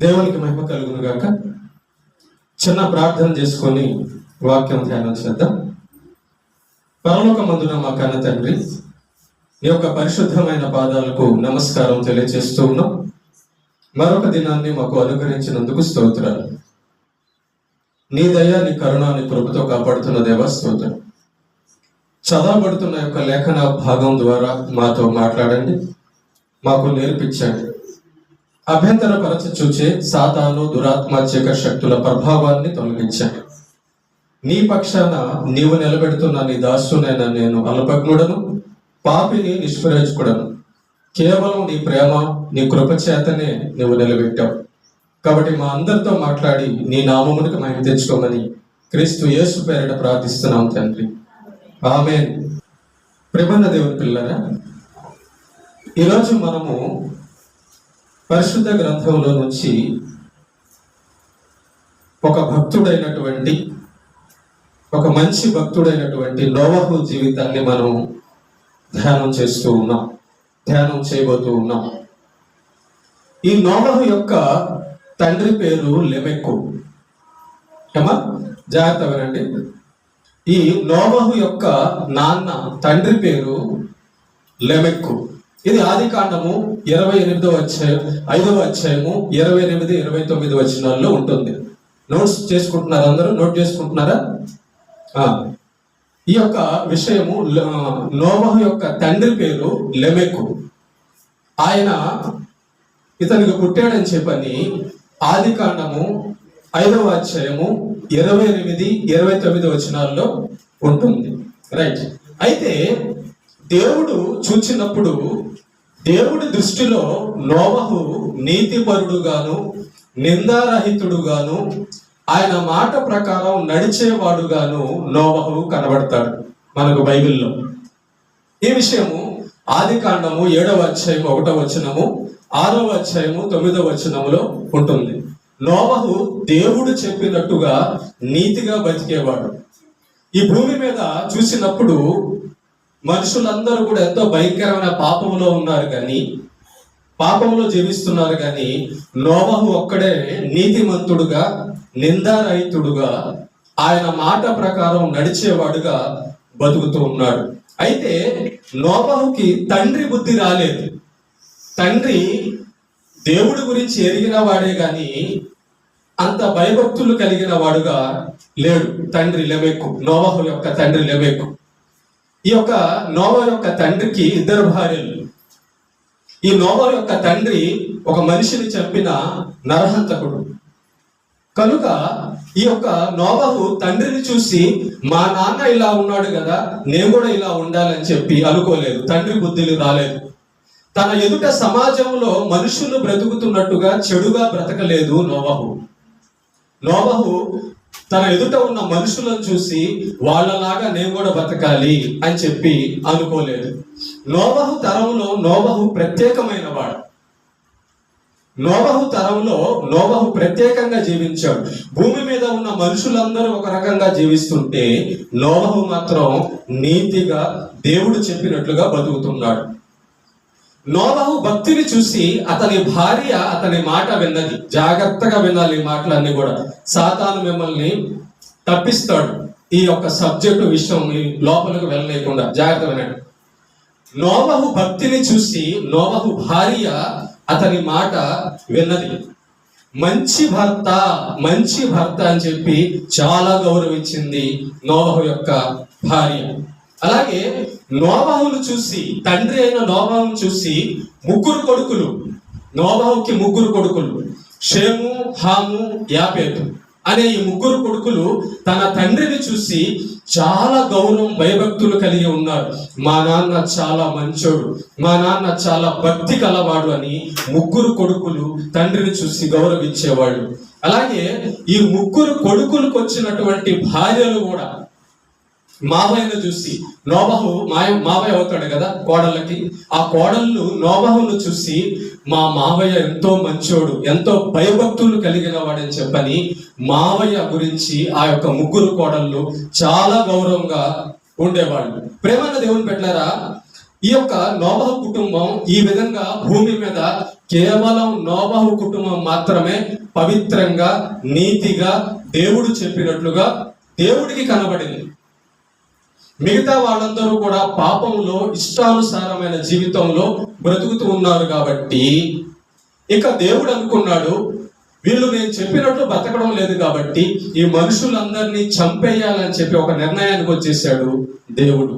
దేవునికి మహిమ కలుగును గాక. చిన్న ప్రార్థన చేసుకొని వాక్యం ధ్యానం చేద్దాం. పరలోకమందున మా కన్న తండ్రి, నీ యొక్క పరిశుద్ధమైన పాదాలకు నమస్కారం తెలియజేస్తూ ఉన్నాం. మరొక దినాన్ని మాకు అనుగ్రహించినందుకు స్తోత్రాలు. నీ దయ, నీ కరుణ, నీ కృపతో కాపాడుతున్న దేవా స్తోత్రం. చదవబడుతున్న యొక్క లేఖన భాగం ద్వారా మాతో మాట్లాడండి, మాకు నేర్పించండి. అభ్యంతరపరచ చూచే సాతాను, దురాత్మ, చీకటి శక్తుల ప్రభావాన్ని తొలగించండి. నీ పక్షాన నీవు నిలబెడుతున్న నీ దాసునైన నేను అల్పజ్ఞుడను, పాపిని, నిష్ప్రయోజకుడను. కేవలం నీ ప్రేమ, నీ కృప చేతనే నువ్వు నిలబెట్టావు. కాబట్టి మా అందరితో మాట్లాడి నీ నామమునికి మహిమ తెచ్చుకోమని క్రీస్తు యేసు పేరిట ప్రార్థిస్తున్నాం తండ్రి, ఆమేన్. ప్రేమన్న దేవుని పిల్లరా, ఈరోజు మనము పరిశుద్ధ గ్రంథంలో నుంచి ఒక భక్తుడైనటువంటి, ఒక మంచి భక్తుడైనటువంటి నోవహు జీవితాన్ని మనం ధ్యానం చేయబోతూ ఉన్నాం. ఈ నోవహు యొక్క తండ్రి పేరు లెమెక్కు. జాగ్రత్త వినండి. ఈ నోవహు యొక్క నాన్న తండ్రి పేరు లెమెక్కు. ఇది ఆదికాండము 28వ అధ్యాయం 5వ అధ్యాయము 28, 29 వచనాల్లో ఉంటుంది. నోట్స్ చేసుకుంటున్నారా? అందరూ నోట్ చేసుకుంటున్నారా? ఈ యొక్క విషయము, నోవహు యొక్క తండ్రి పేరు లెమెక్కు. ఆయన ఇతనికి పుట్టాడని చెప్పని ఆదికాండము 5వ అధ్యాయము 28, 29 వచనాల్లో ఉంటుంది. రైట్. అయితే దేవుడు చూచినప్పుడు, దేవుడి దృష్టిలో నోవహు నీతిపరుడుగాను, నిందారహితుడుగాను, ఆయన మాట ప్రకారం నడిచేవాడుగాను నోవహు కనబడతాడు మనకు బైబిల్లో. ఈ విషయము ఆదికాండము 7వ అధ్యాయం 1వ వచనము, 6వ అధ్యాయము 9వ వచనములో ఉంటుంది. నోవహు దేవుడు చెప్పినట్టుగా నీతిగా బతికేవాడు. ఈ భూమి మీద చూసినప్పుడు మనుషులందరూ కూడా ఎంతో భయంకరమైన పాపంలో ఉన్నారు, కానీ పాపంలో జీవిస్తున్నారు. కానీ నోవహు ఒక్కడే నీతిమంతుడుగా, నిందారహితుడుగా, ఆయన మాట ప్రకారం నడిచేవాడుగా బతుకుతూ ఉన్నాడు. అయితే నోవహుకి తండ్రి బుద్ధి రాలేదు. తండ్రి దేవుడి గురించి ఎరిగిన వాడే గాని అంత భయభక్తులు కలిగిన వాడుగా లేడు తండ్రి లెమెక్కు, నోవహు యొక్క తండ్రి లెమెక్కు. ఈ యొక్క నోవహు యొక్క తండ్రికి 2 భార్యలు. ఈ నోవహు యొక్క తండ్రి ఒక మనిషిని చంపిన నరహంతకుడు. కనుక ఈ యొక్క నోవహు తండ్రిని చూసి, మా నాన్న ఇలా ఉన్నాడు కదా, నేను కూడా ఇలా ఉండాలని చెప్పి అనుకోలేదు. తండ్రి బుద్ధులు రాలేదు. తన ఎదుట సమాజంలో మనుషులు బ్రతుకుతున్నట్టుగా చెడుగా బ్రతకలేదు నోవహు. నోవహు తన ఎదుట ఉన్న మనుషులను చూసి వాళ్ళలాగా నేను కూడా బతకాలి అని చెప్పి అనుకోలేదు. నోవహు తరంలో నోవహు ప్రత్యేకమైన వాడు. నోవహు తరంలో నోవహు ప్రత్యేకంగా జీవించాడు. భూమి మీద ఉన్న మనుషులందరూ ఒక రకంగా జీవిస్తుంటే నోవహు మాత్రం నీతిగా దేవుడు చెప్పినట్లుగా బతుకుతున్నాడు. నోవహు భక్తిని చూసి అతని భార్య అతని మాట విన్నది. జాగ్రత్తగా వినాలి ఈ మాటలన్నీ కూడా. సాతాను మిమ్మల్ని తప్పిస్తాడు ఈ యొక్క సబ్జెక్టు విషయం లోపలికి వెళ్ళలేకుండా. జాగ్రత్త వినండి. నోవహు భక్తిని చూసి నోవహు భార్య అతని మాట విన్నది. మంచి భర్త అని చెప్పి చాలా గౌరవించింది నోవహు యొక్క భార్య. అలాగే నోవహును చూసి, తండ్రి అయిన నోవహును చూసి 3 కొడుకులు. నోవహుకి 3 కొడుకులు, షేము, హాము, యాపేతు అనే ఈ 3 కొడుకులు తన తండ్రిని చూసి చాలా గౌరవం, భయభక్తులు కలిగి ఉన్నారు. మా నాన్న చాలా మంచోడు, మా నాన్న చాలా భక్తి కలవాడు అని 3 కొడుకులు తండ్రిని చూసి గౌరవించేవాళ్ళు. అలాగే ఈ 3 కొడుకులకు వచ్చినటువంటి భార్యలు కూడా మావయ్యను చూసి, నోవహు మావయ్య అవుతాడు కదా కోడళ్ళకి, ఆ కోడళ్ళు నోవహును చూసి మా మావయ్య ఎంతో మంచోడు, ఎంతో భయభక్తులు కలిగిన వాడని చెప్పని మావయ్య గురించి ఆ యొక్క 3 కోడళ్ళు చాలా గౌరవంగా ఉండేవాళ్ళు. ప్రేమన్న దేవుని పెట్టారా, ఈ యొక్క నోబహు కుటుంబం ఈ విధంగా భూమి మీద కేవలం నోబహు కుటుంబం మాత్రమే పవిత్రంగా, నీతిగా, దేవుడు చెప్పినట్లుగా దేవుడికి కనబడింది. మిగతా వాళ్ళందరూ కూడా పాపంలో, ఇష్టానుసారమైన జీవితంలో బ్రతుకుతూ ఉన్నారు. కాబట్టి ఇక దేవుడు అనుకున్నాడు, వీళ్ళు నేను చెప్పినట్లు బతకడం లేదు కాబట్టి ఈ మనుషులందరినీ చంపేయాలని చెప్పి ఒక నిర్ణయానికి వచ్చేసాడు దేవుడు.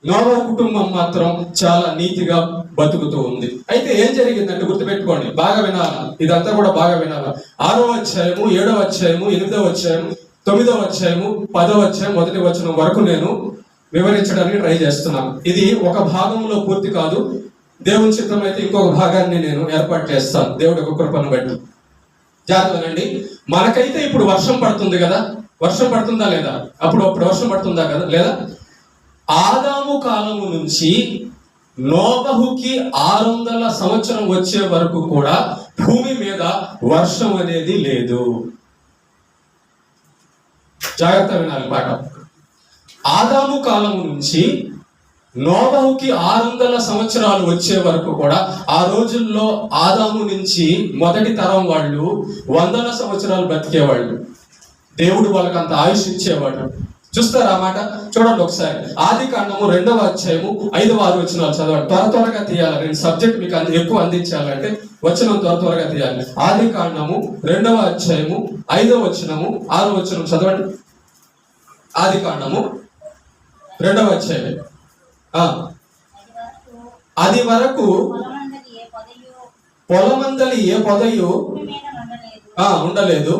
నోబహు కుటుంబం మాత్రం చాలా నీతిగా బతుకుతూ ఉంది. అయితే ఏం జరిగిందంటే గుర్తుపెట్టుకోండి, బాగా వినాలి, ఇదంతా కూడా బాగా వినాలి. 6వ అధ్యాయము, 7వ అధ్యాయము, 8వ అధ్యాయము, 9వ అధ్యాయము, 10వ అధ్యాయం 1వ వచనం వరకు నేను వివరించడానికి ట్రై చేస్తున్నాను. ఇది ఒక భాగంలో పూర్తి కాదు, దేవుని చిత్తం అయితే ఇంకొక భాగాన్ని నేను ఏర్పాటు చేస్తాను దేవుడి యొక్క కృపను బట్టి. జాగ్రత్తనండి. మనకైతే ఇప్పుడు వర్షం పడుతుంది కదా, వర్షం పడుతుందా లేదా? అప్పుడు వర్షం పడుతుందా కదా లేదా? ఆదాము కాలము నుంచి నోబహుకి 600 సంవత్సరం వచ్చే వరకు కూడా భూమి మీద వర్షం అనేది లేదు. జాగ్రత్త వినాలి పాట. ఆదాము కాలము నుంచి నోబహుకి 600 సంవత్సరాలు వచ్చే వరకు కూడా, ఆ రోజుల్లో ఆదాము నుంచి మొదటి తరం వాళ్ళు 100 సంవత్సరాలు బ్రతికేవాళ్ళు. దేవుడు వాళ్ళకి అంత ఆయుష్ ఇచ్చేవాడు. చూస్తారా ఆ మాట? చూడండి ఒకసారి. ఆదికాండము 2వ అధ్యాయము 5, 6 వచనాలు చదవండి. త్వరగా తీయాలి. నేను సబ్జెక్ట్ మీకు ఎక్కువ అందించాలంటే వచనం త్వరగా తీయాలి. ఆదికాండము 2వ అధ్యాయము 5వ వచనము 6వ వచనం చదవండి. ఆదికాండము 2వ అధ్యాయం. అది వరకు పొలమందలి ఏ పొదయు ఉండలేదు,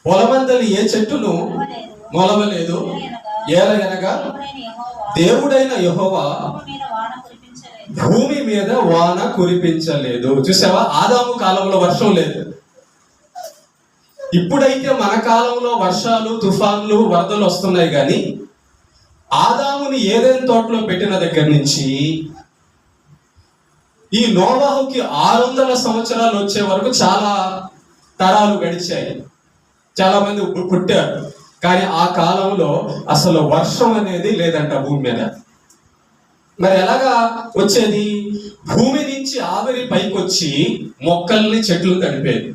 పొలమందలి ఏ చెట్టును మొలవలేదు. ఏలయనగా దేవుడైన యెహోవా భూమి మీద వాన కురిపించలేదు. చూసావా, ఆదాము కాలంలో వర్షం లేదు. ఇప్పుడైతే మన కాలంలో వర్షాలు, తుఫాన్లు, వరదలు వస్తున్నాయి. కానీ ఆదాముని ఏదైనా తోటలో పెట్టిన దగ్గర నుంచి ఈ నోబహుకి 600 సంవత్సరాలు వచ్చే వరకు చాలా తరాలు గడిచాయి. చాలా మంది పుట్టారు. కానీ ఆ కాలంలో అసలు వర్షం అనేది లేదంట భూమి మీద. మరి ఎలాగా వచ్చేది? భూమి నుంచి ఆవిరి పైకి వచ్చి మొక్కల్ని, చెట్లు తడిపేది.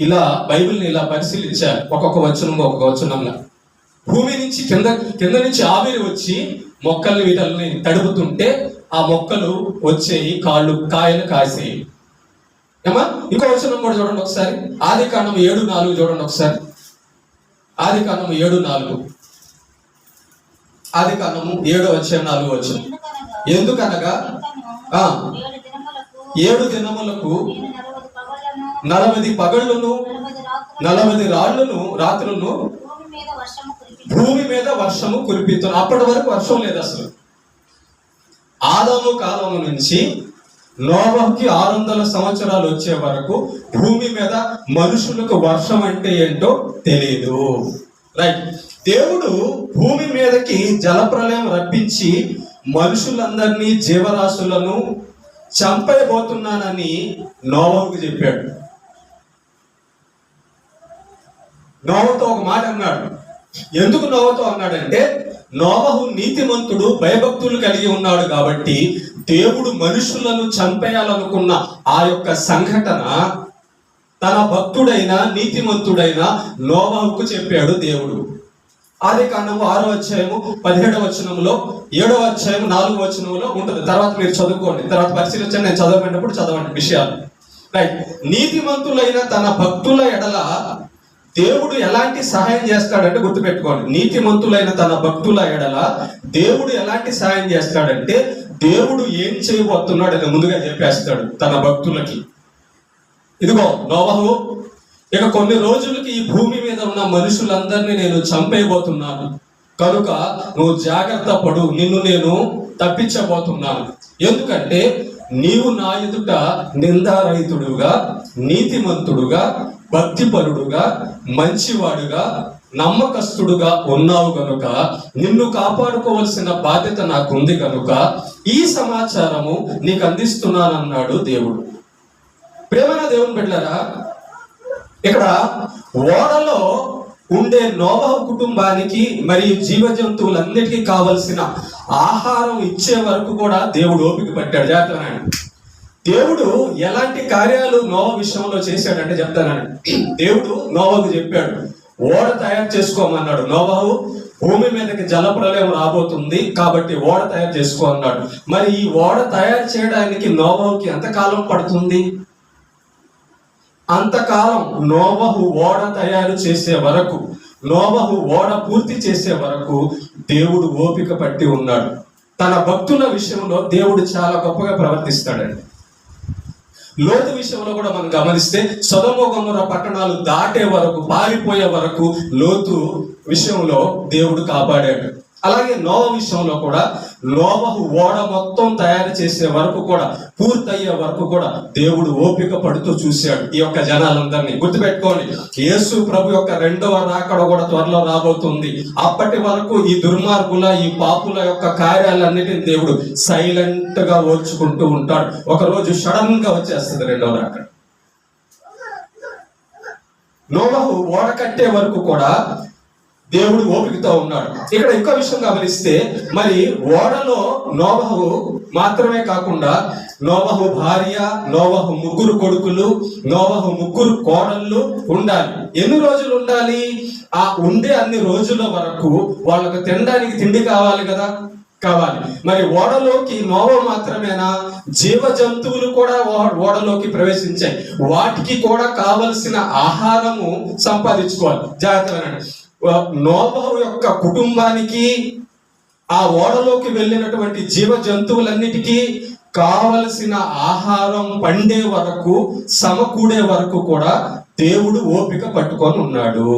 ఇలా బైబిల్ని ఇలా పరిశీలించారు, ఒక్కొక్క వచనంగా. భూమి నుంచి కింద నుంచి ఆవిరి వచ్చి మొక్కల్ని, వీటల్ని తడుపుతుంటే ఆ మొక్కలు వచ్చేయి, కాయలు కాసేయి. ఏమా? ఇంకో వచనం కూడా చూడండి ఒకసారి. ఆదికాండము 7:4 చూడండి ఒకసారి. ఆదికాండము 7:4. ఆదికాండము 7వ అధ్యాయం 4వ వచనం. ఎందుకనగా 7 దినములకు 40 పగళ్ళును 40 రాత్రులను భూమి మీద వర్షము కురిపిస్తుంది. అప్పటి వరకు వర్షం లేదు అసలు. ఆదాము కాలము నుంచి నోబహుకి 600 సంవత్సరాలు వచ్చే వరకు భూమి మీద మనుషులకు వర్షం అంటే ఏంటో తెలియదు. రైట్. దేవుడు భూమి మీదకి జలప్రలయం రప్పించి మనుషులందరినీ, జీవరాశులను చంపైపోతున్నానని నోబహుకు చెప్పాడు. నోవతో ఒక మాట అన్నాడు. ఎందుకు నోవతో అన్నాడంటే, నోబహు నీతిమంతుడు, భయభక్తులు కలిగి ఉన్నాడు కాబట్టి దేవుడు మనుషులను చంపేయాలనుకున్న ఆ యొక్క సంఘటన తన భక్తుడైన, నీతిమంతుడైన నోబహుకు చెప్పాడు దేవుడు. ఆదికాండము 6వ అధ్యాయము 17వ వచనంలో, 7వ అధ్యాయం 4వ వచనంలో ఉంటుంది. తర్వాత మీరు చదువుకోండి, తర్వాత పరిశీలించండి. నేను చదవబడినప్పుడు చదవండి విషయాలు. రైట్. నీతిమంతులైన తన భక్తుల ఎడల దేవుడు ఎలాంటి సహాయం చేస్తాడంటే గుర్తుపెట్టుకోండి. నీతిమంతులైన తన భక్తుల ఎడల దేవుడు ఎలాంటి సహాయం చేస్తాడంటే, దేవుడు ఏం చేయబోతున్నాడు అని ముందుగా చెప్పేస్తాడు తన భక్తులకి. ఇదిగో నోబహు, ఇక కొన్ని రోజులకి ఈ భూమి మీద ఉన్న మనుషులందరినీ నేను చంపేయబోతున్నాను, కనుక నువ్వు జాగ్రత్త పడు, నిన్ను నేను తప్పించబోతున్నాను. ఎందుకంటే నీవు నా ఎదుట నిందారహితుడుగా, నీతిమంతుడుగా, భక్తిపరుడుగా, మంచివాడుగా, నమ్మకస్తుడుగా ఉన్నావు కనుక నిన్ను కాపాడుకోవాల్సిన బాధ్యత నాకుంది కనుక ఈ సమాచారము నీకు అందిస్తున్నానన్నాడు దేవుడు. ప్రేమైన దేవుని బిడ్డలారా, ఇక్కడ ఓడలో ఉండే నోవహు కుటుంబానికి మరియు జీవ జంతువులన్నిటికీ కావలసిన ఆహారం ఇచ్చే వరకు కూడా దేవుడు ఓపిక పట్టాడు. జాగ్రత్తగా దేవుడు ఎలాంటి కార్యాలు నోవహు విషయంలో చేశాడంటే చెప్తానండి. దేవుడు నోవహుకు చెప్పాడు, ఓడ తయారు చేసుకోమన్నాడు. నోవహు, భూమి మీదకి జలప్రలయం రాబోతుంది కాబట్టి ఓడ తయారు చేసుకో అన్నాడు. మరి ఈ ఓడ తయారు చేయడానికి నోవహుకి ఎంతకాలం పడుతుంది? అంతకాలం నోవహు ఓడ తయారు చేసే వరకు, నోవహు ఓడ పూర్తి చేసే వరకు దేవుడు ఓపిక పట్టి ఉన్నాడు. తన భక్తుల విషయంలో దేవుడు చాలా గొప్పగా ప్రవర్తిస్తాడండి. లోతు విషయంలో కూడా మనం గమనిస్తే సొదొమ గొమొర్రా పట్టణాలు దాటే వరకు, పారిపోయే వరకు లోతు విషయంలో దేవుడు కాపాడాడు. అలాగే నోవహు విషయంలో కూడా నోవహు ఓడ మొత్తం తయారు చేసే వరకు కూడా, పూర్తయ్యే వరకు కూడా దేవుడు ఓపిక పడుతూ చూశాడు ఈ యొక్క జనాలందరినీ. గుర్తుపెట్టుకోండి, యేసు ప్రభు యొక్క రెండవ రాకడ కూడా త్వరలో రాబోతుంది. అప్పటి వరకు ఈ దుర్మార్గుల, ఈ పాపుల యొక్క కార్యాలన్నిటిని దేవుడు సైలెంట్ గా ఓర్చుకుంటూ ఉంటాడు. ఒకరోజు సడన్ గా వచ్చేస్తుంది రెండవ రాకడ. నోవహు ఓడ కట్టే వరకు కూడా దేవుడు ఓపికతో ఉన్నాడు. ఇక్కడ ఇంకో విషయం గమనిస్తే, మరి ఓడలో నోవహు మాత్రమే కాకుండా నోవహు భార్య, నోవహు ముగ్గురు కొడుకులు, నోవహు ముగ్గురు కోడళ్ళు ఉండాలి. ఎన్ని రోజులు ఉండాలి? ఆ ఉండే అన్ని రోజుల వరకు వాళ్ళకు తినడానికి తిండి కావాలి కదా, కావాలి. మరి ఓడలోకి నోవహు మాత్రమేనా? జీవ జంతువులు కూడా ఓడలోకి ప్రవేశించాయి. వాటికి కూడా కావలసిన ఆహారము సంపాదించుకోవాలి. జాగ్రత్తగా నోవహు యొక్క కుటుంబానికి, ఆ ఓడలోకి వెళ్ళినటువంటి జీవ జంతువులన్నిటికీ కావలసిన ఆహారం పండే వరకు, సమకూడే వరకు కూడా దేవుడు ఓపిక పట్టుకొని ఉన్నాడు.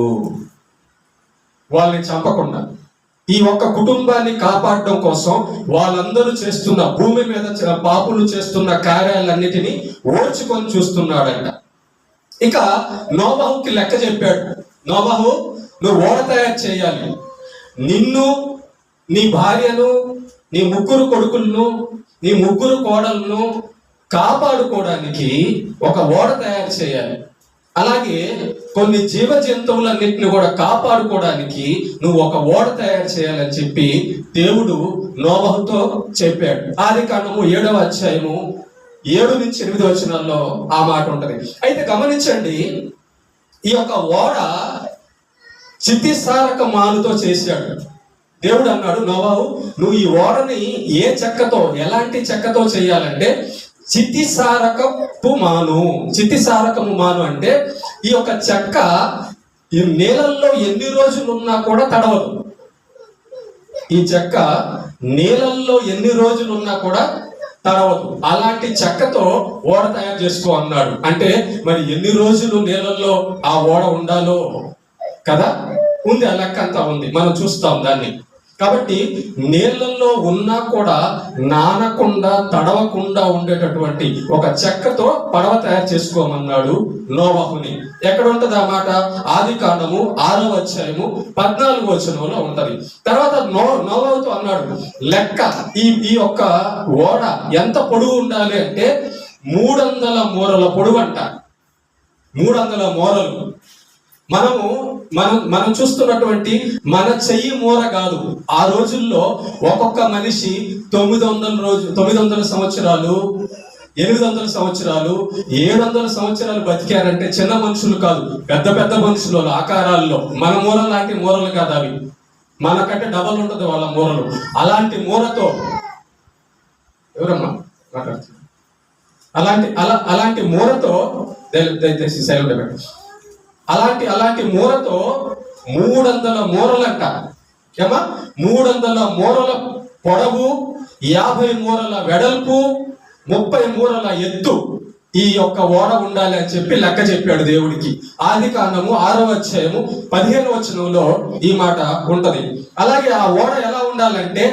వాళ్ళని చంపకుండా ఈ ఒక్క కుటుంబాన్ని కాపాడడం కోసం వాళ్ళందరూ చేస్తున్న, భూమి మీద పాపులు చేస్తున్న కార్యాలన్నిటినీ ఓర్చుకొని చూస్తున్నాడంట. ఇక నోవహుకి లెక్క చెప్పాడు. నోవహు, నువ్వు ఓడ తయారు చేయాలి. నిన్ను, నీ భార్యను, నీ ముగ్గురు కొడుకులను, నీ ముగ్గురు కోడలను కాపాడుకోవడానికి ఒక ఓడ తయారు చేయాలి. అలాగే కొన్ని జీవ జంతువులన్నింటిని కూడా కాపాడుకోవడానికి నువ్వు ఒక ఓడ తయారు చేయాలని చెప్పి దేవుడు నోవహుతో చెప్పాడు. ఆదికాండము 7వ అధ్యాయము 7 నుంచి 8 వచనాల్లో ఆ మాట ఉంటది. అయితే గమనించండి, ఈ యొక్క ఓడ చితిసారక మానుతో చేశాడు. దేవుడు అన్నాడు, నోవహు, నువ్వు ఈ ఓడని ఏ చెక్కతో, ఎలాంటి చెక్కతో చేయాలంటే చితిసారకపు మాను. చితిసారకము మాను అంటే ఈ యొక్క చెక్క ఈ నీళ్ళల్లో ఎన్ని రోజులు ఉన్నా కూడా తడవదు. ఈ చెక్క నీళ్ళల్లో ఎన్ని రోజులు ఉన్నా కూడా తడవదు. అలాంటి చెక్కతో ఓడ తయారు చేసుకో అన్నాడు. అంటే మరి ఎన్ని రోజులు నీళ్ళల్లో ఆ ఓడ ఉండాలో కదా, ఉంది. ఆ లెక్క అంతా ఉంది, మనం చూస్తాం దాన్ని. కాబట్టి నీళ్ళల్లో ఉన్నా కూడా నానకుండా, తడవకుండా ఉండేటటువంటి ఒక చెక్కతో పడవ తయారు చేసుకోమన్నాడు నోవహుని. ఎక్కడ ఉంటది ఆ మాట? ఆదికాండము 6వ అధ్యాయము 14వ వచనంలో ఉంటది. తర్వాత నోవహుతో అన్నాడు, లెక్క ఈ యొక్క ఓడ ఎంత పొడవు ఉండాలి అంటే 300 మూరల పొడవు అంట. 300 మూరలు. మనం చూస్తున్నటువంటి మన చెయ్యి మూర కాదు. ఆ రోజుల్లో ఒక్కొక్క మనిషి 900 సంవత్సరాలు, 800 సంవత్సరాలు, 700 సంవత్సరాలు బతికారంటే చిన్న మనుషులు కాదు, పెద్ద పెద్ద మనుషులు ఆకారాల్లో. మన మూర లాంటి మూరలు కాదు అవి, మనకంటే డబల్ ఉంటుంది వాళ్ళ మూరలు. అలాంటి మూరతో ఎవరమ్మా మాట్లాడుతున్నారు? అలాంటి మూరతో దయచేసి సైలెంట్. అలాంటి మూరతో 300 మూరలంట. ఏమా 300 మూరల పొడవు, 50 మూరల వెడల్పు, 30 మూరల ఎత్తు ఈ యొక్క ఓడ ఉండాలి అని చెప్పి లెక్క చెప్పాడు దేవుడికి. ఆదికాండము 6వ అధ్యాయము 15వ వచనంలో ఈ మాట ఉంటది. అలాగే ఆ ఓడ ఎలా ఉండాలంటే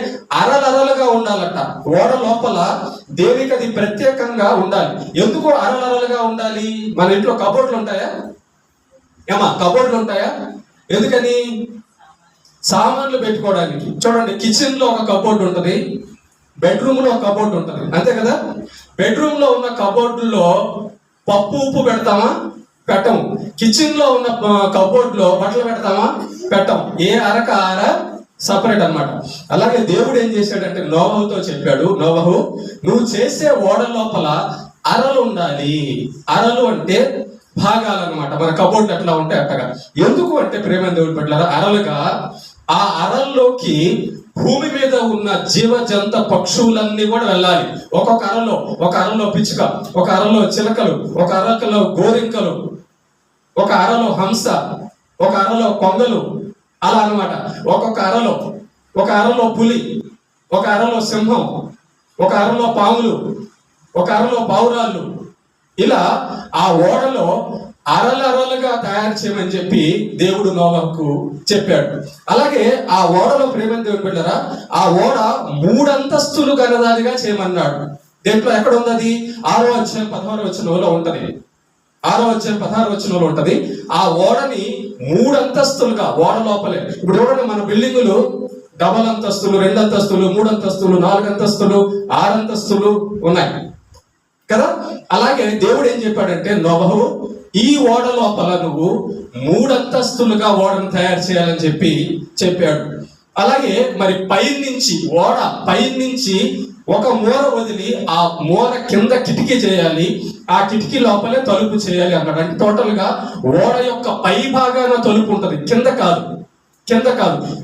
అరలరలుగా ఉండాలట. ఓడ లోపల దేనికది ప్రత్యేకంగా ఉండాలి. ఎందుకు అరలరలుగా ఉండాలి? మన ఇంట్లో కబోర్డ్లు ఉంటాయా? ఏమా కబోర్డ్లు ఉంటాయా? ఎందుకని? సామాన్లు పెట్టుకోవడానికి. చూడండి, కిచెన్ లో ఒక కబోర్డ్ ఉంటుంది, బెడ్రూమ్ లో ఒక కబోర్డ్ ఉంటుంది, అంతే కదా? బెడ్రూమ్ లో ఉన్న కబోర్డులో పప్పు ఉప్పు పెడతామా? పెట్టము. కిచెన్ లో ఉన్న కబోర్డ్ లో బట్టలు పెడతామా? పెట్టం. ఏ అరక ఆర సపరేట్ అన్నమాట. అలాగే దేవుడు ఏం చేశాడంటే నోవహుతో చెప్పాడు, నోవహు నువ్వు చేసే ఓడ లోపల అరలు ఉండాలి. అరలు అంటే భాగాలు అన్నమాట. మన కబోర్డ్ ఎట్లా ఉంటే అట్టగా. ఎందుకు అంటే ప్రేమ దేవుడు పెట్టారా, అరలుగా ఆ అరల్లోకి భూమి మీద ఉన్న జీవ జంత పక్షువులన్నీ కూడా వెళ్ళాలి. ఒక్కొక్క అరలో, ఒక అరలో పిచ్చుక, ఒక అరలో చిలకలు, ఒక అరలో గోరింకలు, ఒక అరలో హంస, ఒక అరలో కొంగలు, అలా అన్నమాట. ఒక్కొక్క అరలో, ఒక అరలో పులి, ఒక అరలో సింహం, ఒక అరలో పాములు, ఒక అరలో పావురాళ్ళు, ఇలా ఆ ఓడలో అరలరలుగా తయారు చేయమని చెప్పి దేవుడు నోవహుకు చెప్పాడు. అలాగే ఆ ఓడలో ప్రేమ దేవుడు పెట్టారా, ఆ ఓడ 3 అంతస్తులు గలదానిగా చేయమన్నాడు. దేంట్లో ఎక్కడ ఉంది అది? 6వ అధ్యాయం 16వ వచనంలో ఉంటది. 6వ అధ్యాయం 16వ వచనంలో ఉంటది. ఆ ఓడని 3 అంతస్తులుగా, ఓడ లోపలే. ఇప్పుడు చూడండి, మన బిల్డింగులు డబల్ అంతస్తులు, 2 అంతస్తులు, 3 అంతస్తులు, 4 అంతస్తులు, 6 అంతస్తులు ఉన్నాయి కదా. అలాగే దేవుడు ఏం చెప్పాడంటే, నోవహు ఈ ఓడ లోపల నువ్వు 3 అంతస్తులుగా ఓడను తయారు చేయాలని చెప్పి చెప్పాడు. అలాగే మరి పైనుంచి, ఓడ పైనుంచి ఒక మూర వదిలి ఆ మూర కింద కిటికీ చేయాలి, ఆ కిటికీ లోపలే తలుపు చేయాలి అన్నాడు. అంటే టోటల్ గా ఓడ యొక్క పై భాగాన తలుపు ఉంటది, కింద కాదు.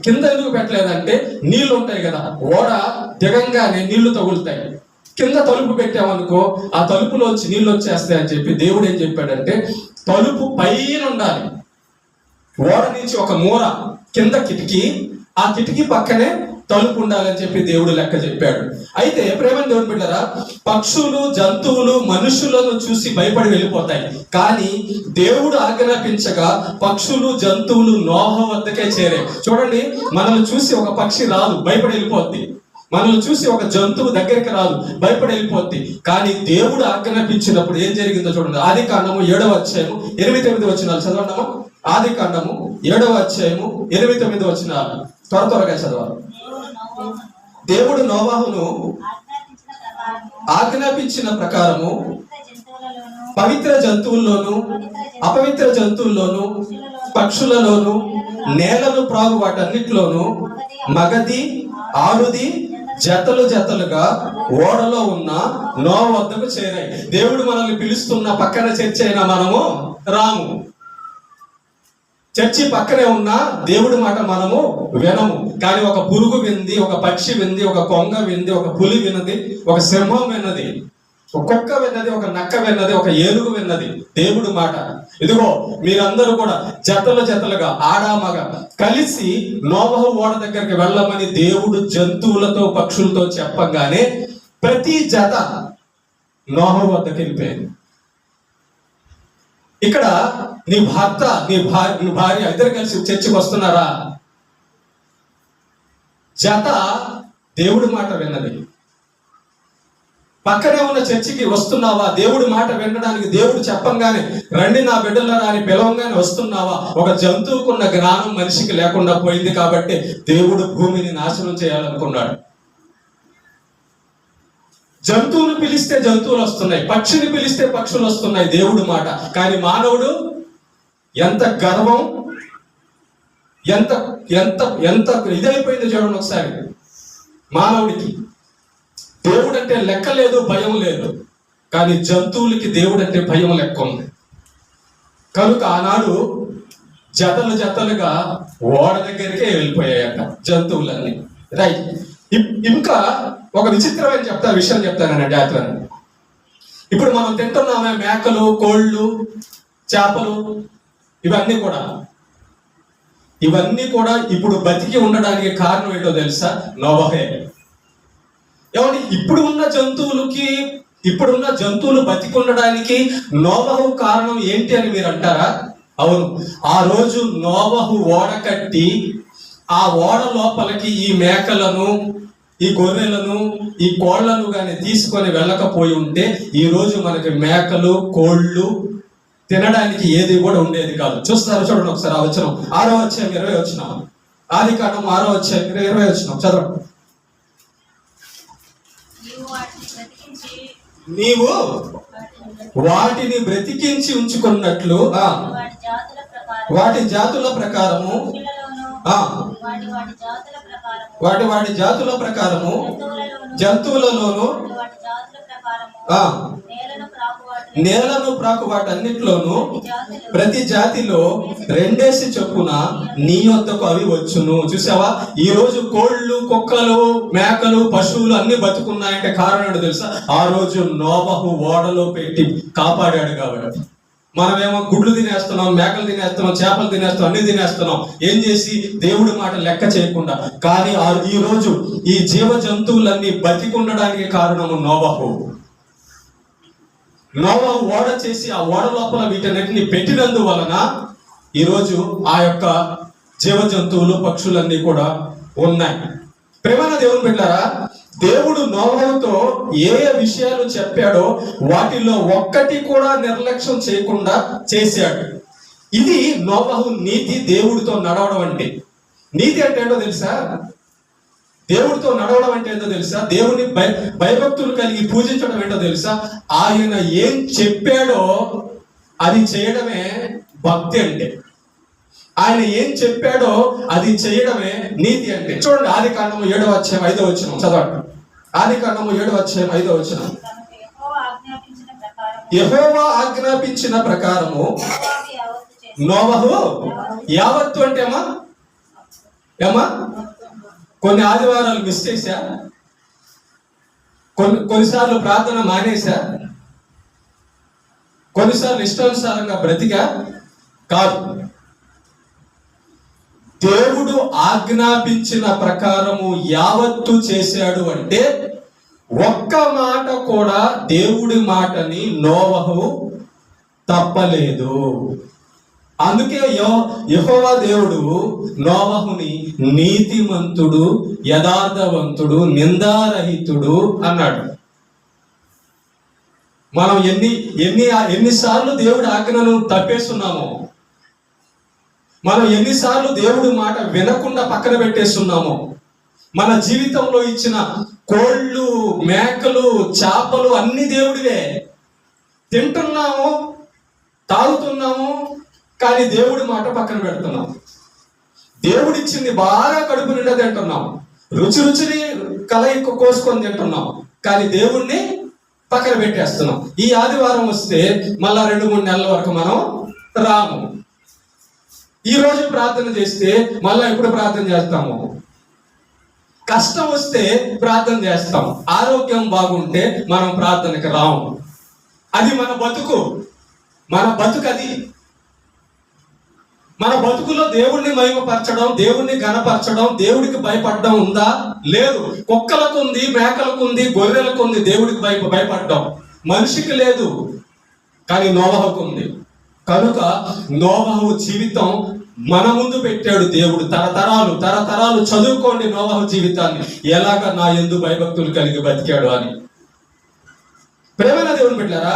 కింద ఎందుకు పెట్టలేదంటే నీళ్లు ఉంటాయి కదా, ఓడ దిగంగానే నీళ్లు తగులుతాయి. కింద తలుపు పెట్టామనుకో ఆ తలుపులోంచి నీళ్ళు వచ్చేస్తాయి అని చెప్పి దేవుడు ఏం చెప్పాడంటే తలుపు పైన ఉండాలి. ఓడ నుంచి ఒక మూర కింద కిటికీ, ఆ కిటికీ పక్కనే తలుపు ఉండాలని చెప్పి దేవుడు లెక్క చెప్పాడు. అయితే ప్రేమ దేవుడు బిడ్డలారా, పక్షులు, జంతువులు మనుషులను చూసి భయపడి వెళ్ళిపోతాయి. కానీ దేవుడు ఆజ్ఞాపించగా పక్షులు, జంతువులు నోవహు వద్దకే చేరే. చూడండి, మనల్ని చూసి ఒక పక్షి రాదు, భయపడి వెళ్ళిపోద్ది. మనల్ని చూసి ఒక జంతువు దగ్గరికి రాదు, భయపడి వెళ్ళిపోద్ది. కానీ దేవుడు ఆజ్ఞాపించినప్పుడు ఏం జరిగిందో చూడండి. ఆదికాండము 7వ అధ్యాయము 8-9 వచనాలు చదవండి. ఆదికాండము 7వ అధ్యాయము 8-9 వచనాలు త్వరగా చదవాలి. దేవుడు నోవహును ఆజ్ఞాపించిన ప్రకారము పవిత్ర జంతువుల్లోను, అపవిత్ర జంతువుల్లోను, పక్షులలోను, నేలను ప్రాగు వాటన్నిటిలోను మగది, ఆడుది జతలుగా ఓడలో ఉన్న నోవ వద్దకు చేరాయి. దేవుడు మనల్ని పిలుస్తున్న పక్కన చర్చి అయినా మనము రాము. చర్చి పక్కనే ఉన్న దేవుడి మాట మనము వినము. కానీ ఒక పురుగు వింది, ఒక పక్షి వింది, ఒక కొంగ వింది, ఒక పులి విన్నది, ఒక సింహం విన్నది, ఒక కుక్క విన్నది, ఒక నక్క విన్నది, ఒక ఏనుగు విన్నది దేవుడి మాట. ఇదిగో మీరందరూ కూడా జతలుగా ఆడామగ కలిసి నోవహు ఓడ దగ్గరికి వెళ్ళమని దేవుడు జంతువులతో, పక్షులతో చెప్పగానే ప్రతి జత నోవహు వద్దకు వెళ్ళిపోయింది. ఇక్కడ నీ భర్త, నీ భార్య ఇద్దరు కలిసి చర్చికి వస్తున్నారా? జత దేవుడి మాట విన్నది. పక్కనే ఉన్న చర్చికి వస్తున్నావా? దేవుడి మాట వినడానికి దేవుడు చెప్పంగానే రండి నా బిడ్డలారా అని పిలవంగానే వస్తున్నావా? ఒక జంతువుకున్న జ్ఞానం మనిషికి లేకుండా పోయింది కాబట్టి దేవుడు భూమిని నాశనం చేయాలనుకున్నాడు. జంతువులు పిలిస్తే జంతువులు వస్తున్నాయి, పక్షిని పిలిస్తే పక్షులు వస్తున్నాయి దేవుడు మాట. కానీ మానవుడు ఎంత గర్వం, ఎంత ఎంత ఎంత ఇదైపోయిందో చూడండి ఒకసారి. మానవుడికి దేవుడు అంటే లెక్క లేదు, భయం లేదు. కానీ జంతువులకి దేవుడు అంటే భయం లెక్క ఉంది. కనుక ఆనాడు జతలుగా ఓడ దగ్గరికే వెళ్ళిపోయాయట జంతువులన్నీ. రైట్. ఇంకా ఒక విచిత్రమైన విషయం చెప్తానండి జాతరని. ఇప్పుడు మనం తింటున్నామే మేకలు, కోళ్ళు, చేపలు, ఇవన్నీ కూడా ఇప్పుడు బతికి ఉండడానికి కారణం ఏంటో తెలుసా? నోవహే. ఏమంటే ఇప్పుడున్న జంతువులు బతికి ఉండడానికి నోవహు కారణం ఏంటి అని మీరు అంటారా? అవును. ఆ రోజు నోవహు ఓడ కట్టి ఆ ఓడ లోపలికి ఈ మేకలను, ఈ గొర్రెలను, ఈ కోళ్లను కానీ తీసుకొని వెళ్ళకపోయి ఉంటే ఈ రోజు మనకి మేకలు, కోళ్ళు తినడానికి ఏది కూడా ఉండేది కాదు. చూడండి ఒకసారి ఆ వచనం, 6వ అధ్యాయం 20 వచనం. ఆదికాండం 6వ అధ్యాయం 20 వచనం చదవండి. నీవు వాటిని బ్రతికించి ఉంచుకున్నట్లు వాటి జాతుల ప్రకారం వాటి జాతుల ప్రకారము పిల్లలోను ఆ వాటి జాతుల ప్రకారము వాటి జాతుల ప్రకారము జంతువులలోను జంతువులలోను వాటి జాతుల ప్రకారము ఆ నేలను ప్రాకు వాటన్నిటిలోను ప్రతి జాతిలో రెండేసి చొప్పున నీ యొద్దకు అవి వచ్చును. చూసావా, ఈ రోజు కోళ్ళు, కుక్కలు, మేకలు, పశువులు అన్ని బతుకున్నాయంటే కారణం ఏంటో తెలుసా? ఆ రోజు నోవహు ఓడలో పెట్టి కాపాడాడు కాబట్టి. మనమేమో గుడ్లు తినేస్తున్నాం, మేకలు తినేస్తున్నాం, చేపలు తినేస్తున్నాం, అన్ని తినేస్తున్నాం. ఏం చేసి? దేవుడి మాట లెక్క చేయకుండా. కానీ ఈ రోజు ఈ జీవ జంతువులన్నీ బతికుండడానికి కారణము నోవహు. నోవహు ఓడ చేసి ఆ ఓడ లోపల వీటన్నిటిని పెట్టినందువలన ఈరోజు ఆ యొక్క జీవ జంతువులు, పక్షులన్నీ కూడా ఉన్నాయి. ప్రేమైన దేవుని బిడ్డలారా, దేవుడు నోవహుతో ఏ విషయాలు చెప్పాడో వాటిల్లో ఒక్కటి కూడా నిర్లక్ష్యం చేయకుండా చేశాడు. ఇది నోవహు నీతి. దేవుడితో నడవడం అంటే నీతి అంటే ఏంటో తెలుసా? దేవుడితో నడవడం అంటే ఏంటో తెలుసా? దేవుని భయభక్తులు కలిగి పూజించడం ఏంటో తెలుసా? ఆయన ఏం చెప్పాడో అది చేయడమే భక్తి అంటే. ఆయన ఏం చెప్పాడో అది చేయడమే నీతి అంటే. చూడండి, ఆదికాండము 7వ అధ్యాయం 5వ వచనం చదవండి. ఆదికాండము 7వ అధ్యాయం 5వ వచనం. యెహోవా ఆజ్ఞాపించిన ప్రకారము నోవహు యావత్తు అంటే ఏమా కొన్ని ఆదివారాలు మిస్ చేశా, కొన్నిసార్లు ప్రార్థన మానేశా, కొన్నిసార్లు ఇష్టానుసారంగా బ్రతికా కాదు. దేవుడు ఆజ్ఞాపించిన ప్రకారము యావత్తు చేశాడు అంటే ఒక్క మాట కూడా దేవుడి మాటని నోవహు తప్పలేదు. అందుకే యెహోవా దేవుడు నోవహుని నీతిమంతుడు, యథార్థవంతుడు, నిందారహితుడు అన్నాడు. మనం ఎన్నిసార్లు దేవుడి ఆజ్ఞను తప్పేస్తున్నామో, మనం ఎన్నిసార్లు దేవుడి మాట వినకుండా పక్కన పెట్టేస్తున్నామో. మన జీవితంలో ఇచ్చిన కోళ్ళు, మేకలు, చేపలు అన్ని దేవుడివే. తింటున్నాము, తాగుతున్నాము, కానీ దేవుడి మాట పక్కన పెడుతున్నాం. దేవుడిచ్చింది బాగా కడుపు నిండా తింటున్నాం, రుచిని కలయిక కోసుకొని తింటున్నాం, కానీ దేవుణ్ణి పక్కన పెట్టేస్తున్నాం. ఈ ఆదివారం వస్తే మళ్ళా 2-3 నెలల వరకు మనం రాము. ఈ రోజు ప్రార్థన చేస్తే మళ్ళా ఎప్పుడు ప్రార్థన చేస్తాము? కష్టం వస్తే ప్రార్థన చేస్తాం. ఆరోగ్యం బాగుంటే మనం ప్రార్థనకి రాము. అది మన బతుకు అది. మన బతుకులో దేవుణ్ణి మహిమపరచడం, దేవుణ్ణి ఘనపరచడం, దేవుడికి భయపడడం ఉందా? లేదు. కుక్కలకు ఉంది, మేకలకు ఉంది, గొర్రెలకు ఉంది దేవుడికి భయపడడం. మనిషికి లేదు, కానీ నోవహుకు ఉంది. కనుక నోవహు జీవితం మన ముందు పెట్టాడు దేవుడు. తరతరాలు చదువుకోండి నోవహు జీవితాన్ని, ఎలాగ నా యందు భయభక్తులు కలిగి బతికాడు అని. ప్రేమైన దేవుని బిడ్డలారా,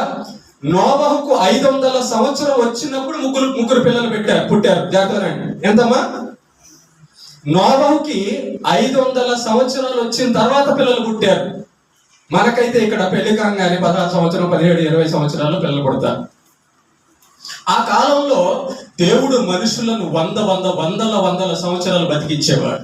నోవహుకు 500 సంవత్సరం వచ్చినప్పుడు ముగ్గురు పిల్లలు పుట్టారు. జాగ్రత్తగా ఎంతమ్మా? నోవహుకి 500 సంవత్సరాలు వచ్చిన తర్వాత పిల్లలు పుట్టారు. మనకైతే ఇక్కడ పెళ్లి కాగానే 16 సంవత్సరం, 17, 20 సంవత్సరాలు పిల్లలు పుడతారు. ఆ కాలంలో దేవుడు మనుషులను వందల సంవత్సరాలు బతికించేవాడు.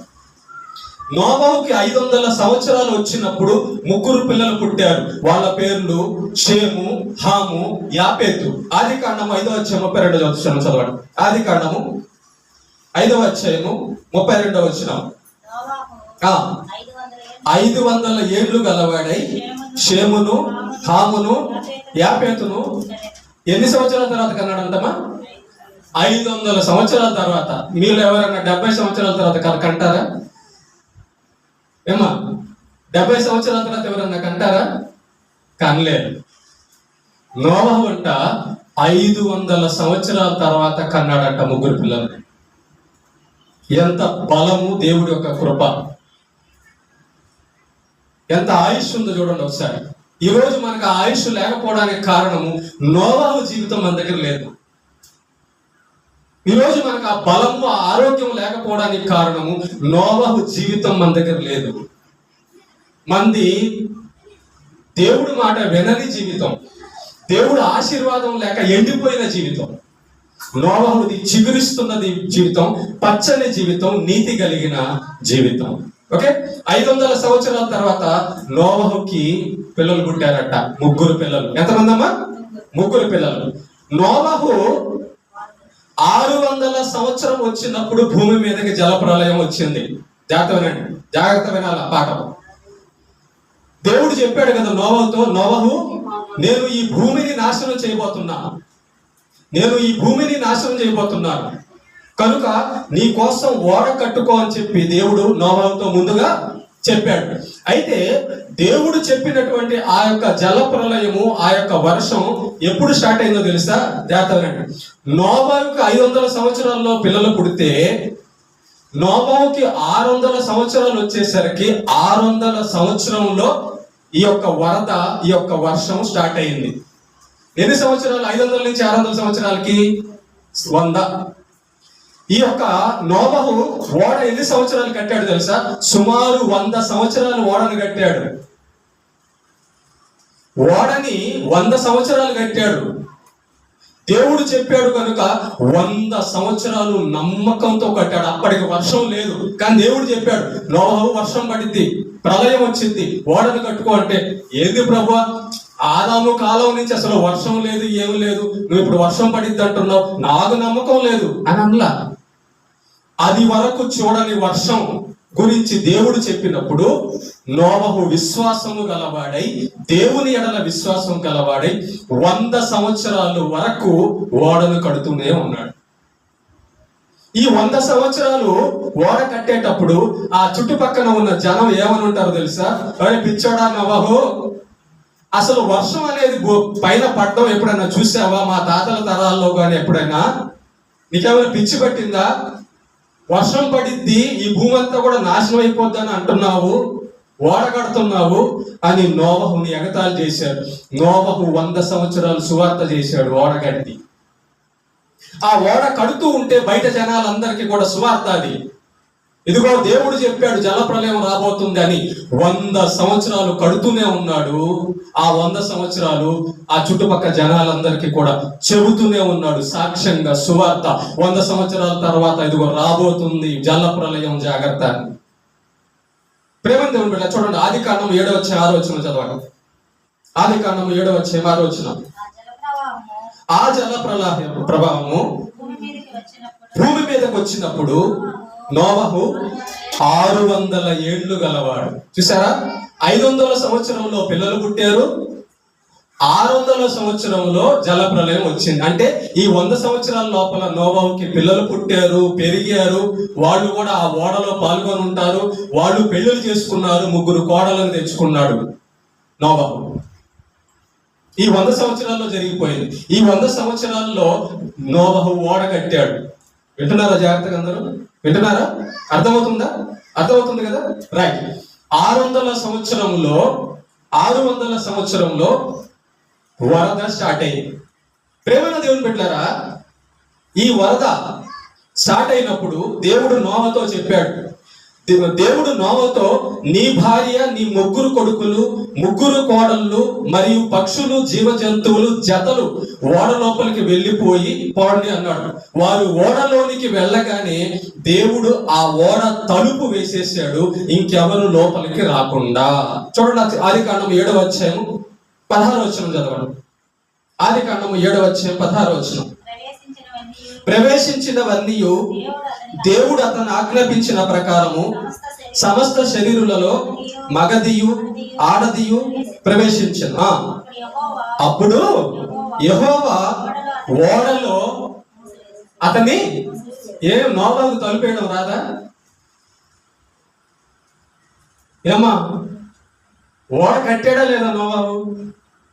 నోవహుకి 500 సంవత్సరాలు వచ్చినప్పుడు 3 పిల్లలు పుట్టారు. వాళ్ళ పేర్లు షేము, హాము, యాపేతు. ఆదికాండము 5వ అధ్యాయం 32వ వచనం చదవండి. ఆదికాండము 5వ అధ్యాయము 32వ వచనం. 500 ఏళ్ళు గలవాడై షేమును, హామును, యాపేతును ఎన్ని సంవత్సరాల తర్వాత కన్నాడంటమా? 500 సంవత్సరాల తర్వాత. మీరు ఎవరైనా 70 సంవత్సరాల తర్వాత కంటారా? ఏమా 70 సంవత్సరాల తర్వాత ఎవరన్నా కంటారా? కనలేదు. నోవహు అంట 500 సంవత్సరాల తర్వాత కన్నాడంట 3 పిల్లలు. ఎంత బలము దేవుడి యొక్క కృప, ఎంత ఆయుష్ ఉందో చూడండి ఒకసారి. ఈరోజు మనకు ఆయుష్ లేకపోవడానికి కారణము నోవహు జీవితం మన దగ్గర లేదు. ఈరోజు మనకు ఆ బలము, ఆ ఆరోగ్యం లేకపోవడానికి కారణము నోవహు జీవితం మన దగ్గర లేదు. మంది దేవుడి మాట వినని జీవితం, దేవుడు ఆశీర్వాదం లేక ఎండిపోయిన జీవితం. నోవహుది చిగురిస్తున్నది జీవితం, పచ్చని జీవితం, నీతి కలిగిన జీవితం. ఓకే, 500 సంవత్సరాల తర్వాత నోవహుకి పిల్లలు పుట్టారట, 3 పిల్లలు. ఎంతమంది అమ్మా? 3 పిల్లలు. నోవహు 600 సంవత్సరం వచ్చినప్పుడు భూమి మీదకి జలప్రలయం వచ్చింది. జాగ్రత్త వినాల పాఠం. దేవుడు చెప్పాడు కదా నోవహుతో, నోవహు నేను ఈ భూమిని నాశనం చేయబోతున్నాను, కనుక నీ కోసం ఓడ కట్టుకో అని చెప్పి దేవుడు నోవహుతో ముందుగా చెప్పాడు. అయితే దేవుడు చెప్పినటువంటి ఆ యొక్క జల ప్రళయము, ఆ యొక్క వర్షం ఎప్పుడు స్టార్ట్ అయిందో తెలుసా? జాగ్రత్తగా. నోవహుకి 500 సంవత్సరాల్లో పిల్లలు పుడితే నోవహుకి 600 సంవత్సరాలు వచ్చేసరికి 600 సంవత్సరంలో ఈ యొక్క వరద, ఈ యొక్క వర్షం స్టార్ట్ అయింది. ఎన్ని సంవత్సరాలు? 500 నుంచి 600 సంవత్సరాలకి 100. ఈ యొక్క నోవహు ఓడ ఎన్ని సంవత్సరాలు కట్టాడు తెలుసా? సుమారు 100 సంవత్సరాలు ఓడను కట్టాడు. ఓడని 100 సంవత్సరాలు కట్టాడు. దేవుడు చెప్పాడు కనుక 100 సంవత్సరాలు నమ్మకంతో కట్టాడు. అప్పటికి వర్షం లేదు, కానీ దేవుడు చెప్పాడు నోవహు వర్షం పడిద్ది, ప్రళయం వచ్చింది, ఓడను కట్టుకో అంటే, ఏంది ప్రభువా, ఆదాము కాలం నుంచి అసలు వర్షం లేదు, ఏమి లేదు, నువ్వు ఇప్పుడు వర్షం పడిద్ది అంటున్నావు, నాకు నమ్మకం లేదు అని అనలా. అది వరకు చూడని వర్షం గురించి దేవుడు చెప్పినప్పుడు నోవహు విశ్వాసము గలవాడై, దేవుని ఎడల విశ్వాసం గలవాడై 100 సంవత్సరాలు వరకు ఓడను కడుతూనే ఉన్నాడు. ఈ 100 సంవత్సరాలు ఓడ కట్టేటప్పుడు ఆ చుట్టుపక్కల ఉన్న జనం ఏమని ఉంటారో తెలుసా? అరే పిచ్చోడా నోవహు, అసలు వర్షం అనేది పైన పడడం ఎప్పుడైనా చూసావా? మా తాతల తరాల్లో కానీ ఎప్పుడైనా నీకేమైనా పిచ్చి పట్టిందా? వర్షం పడిద్ది, ఈ భూమి అంతా కూడా నాశనం అయిపోద్దని అంటున్నావు, ఓడ కడుతున్నావు అని నోవహుని ఎగతాళి చేశాడు. నోవహు 100 సంవత్సరాలు సువార్త చేశాడు ఓడ కట్టి. ఆ ఓడ కడుతూ ఉంటే బయట జనాలందరికీ కూడా సువార్త అది. ఇదిగో దేవుడు చెప్పాడు జలప్రలయం రాబోతుంది అని. 100 సంవత్సరాలు కడుతూనే ఉన్నాడు. ఆ 100 సంవత్సరాలు ఆ చుట్టుపక్కల జనాలందరికీ కూడా చెబుతూనే ఉన్నాడు సాక్ష్యంగా సువార్త. 100 సంవత్సరాల తర్వాత ఇదిగో రాబోతుంది జలప్రలయం, జాగ్రత్త. ప్రేమ దేవుని బిడ్డ చూడండి, ఆదికాండం 7వ అధ్యాయం 6వ వచనం చదవండి. ఆదికాండం 7వ అధ్యాయం 6వ వచనం. ఆ జల ప్రభావము భూమి మీదకి వచ్చినప్పుడు నోవహు 600 ఏళ్ళు గలవాడు. చూసారా? 500 సంవత్సరంలో పిల్లలు పుట్టారు, 600 సంవత్సరంలో జల ప్రళయం వచ్చింది. అంటే ఈ 100 సంవత్సరాల లోపల నోవహుకి పిల్లలు పుట్టారు, పెరిగారు, వాళ్ళు కూడా ఆ ఓడలో పాల్గొని ఉంటారు, వాళ్ళు పెళ్లిళ్ళు చేసుకున్నారు, 3 కోడలను తెచ్చుకున్నాడు నోవహు. ఈ 100 సంవత్సరాల్లో జరిగిపోయింది. ఈ 100 సంవత్సరాల్లో నోవహు ఓడ కట్టాడు. వింటున్నారా? జాగ్రత్తగా అందరూ వింటున్నారా? అర్థమవుతుంది కదా? రైట్. 600 సంవత్సరంలో వరద స్టార్ట్ అయింది. ప్రేమన దేవుని బిడ్డలారా, ఈ వరద స్టార్ట్ అయినప్పుడు దేవుడు నోవహుతో చెప్పాడు. దేవుడు నోవహుతో నీ భార్య, నీ 3 కొడుకులు, 3 కోడళ్ళు మరియు పక్షులు, జీవ జంతువులు జతలు ఓడ లోపలికి వెళ్ళిపోయి పోండి అన్నాడు. వారు ఓడలోనికి వెళ్ళగానే దేవుడు ఆ ఓడ తలుపు వేసేసాడు, ఇంకెవరు లోపలికి రాకుండా. చూడండి, ఆదికాండం 7వ అధ్యాయం 16వ వచనం చదవండి. ఆదికాండం 7వ అధ్యాయం 16వ వచనం. ప్రవేశించినవన్నీ దేవుడు అతను ఆజ్ఞాపించిన ప్రకారము సమస్త శరీరులలో మగదియు ఆడదియు ప్రవేశించను. అప్పుడు యెహోవా ఓడలో అతన్ని నోవహుకు తలుపేయడం రాదా? ఏమా ఓడ కట్టాడా లేదా? నోవహు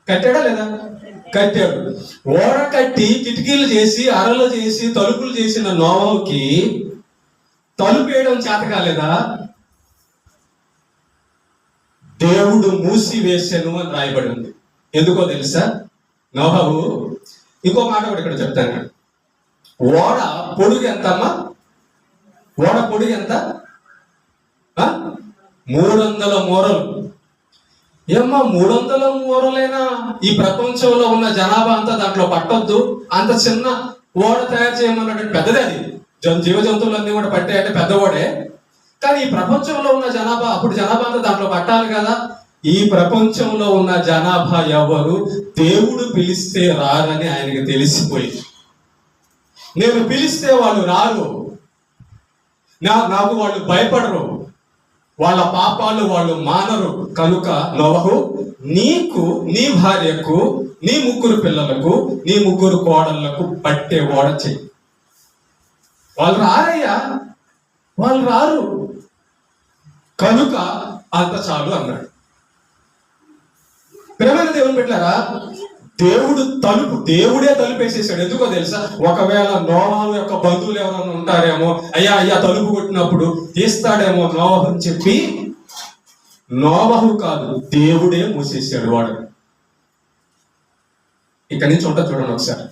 కట్టాడా లేదా? కట్టాడు. ఓడ కట్టి కిటికీలు చేసి, అరలు చేసి, తలుపులు చేసిన నోవహుకి తలుపు వేయడం చేత కాలేదా? దేవుడు మూసి వేసాను అని రాయబడి ఉంది. ఎందుకో తెలుసా? నోవహు ఇంకో మాట కూడా ఇక్కడ చెప్తాను. ఓడ పొడుగు ఎంత అమ్మా? ఓడ పొడుగు ఎంత? 300 మూరలు. ఏమ్మా 300 మూరలైనా ఈ ప్రపంచంలో ఉన్న జనాభా అంతా దాంట్లో పట్టొద్దు, అంత చిన్న ఓడ తయారు చేయమన్నాడు. పెద్దదే అది, జీవ జంతువులన్నీ కూడా పట్టాయంటే పెద్ద ఓడే. కానీ ఈ ప్రపంచంలో ఉన్న జనాభా, అప్పుడు జనాభా అంతా దాంట్లో పట్టాలి కదా. ఈ ప్రపంచంలో ఉన్న జనాభా ఎవరు దేవుడు పిలిస్తే రారని ఆయనకి తెలిసిపోయింది. నేను పిలిస్తే వాళ్ళు రారు, నాకు వాళ్ళు భయపడరు, వాళ్ళ పాపాలు వాళ్ళు మానరు. కనుక నోవహు, నీకు, నీ భార్యకు, నీ 3 పిల్లలకు, నీ 3 కోడళ్లకు పట్టే ఓడ చెయ్యి. వాళ్ళు రారయ్యా, వాళ్ళు రారు, కనుక అంత చాలు అన్నాడు. ప్రేమైన దేవుని బిడ్డలారా, దేవుడే తలుపు వేసేసాడు. ఎందుకో తెలుసా? ఒకవేళ నోవహు యొక్క బంధువులు ఎవరైనా ఉంటారేమో, అయ్యా తలుపు కొట్టినప్పుడు తీస్తాడేమో నోవహు అని చెప్పి, నోవహు కాదు, దేవుడే మూసేసాడు వాడు. ఇక్కడి నుంచి ఉంటా చూడండి ఒకసారి.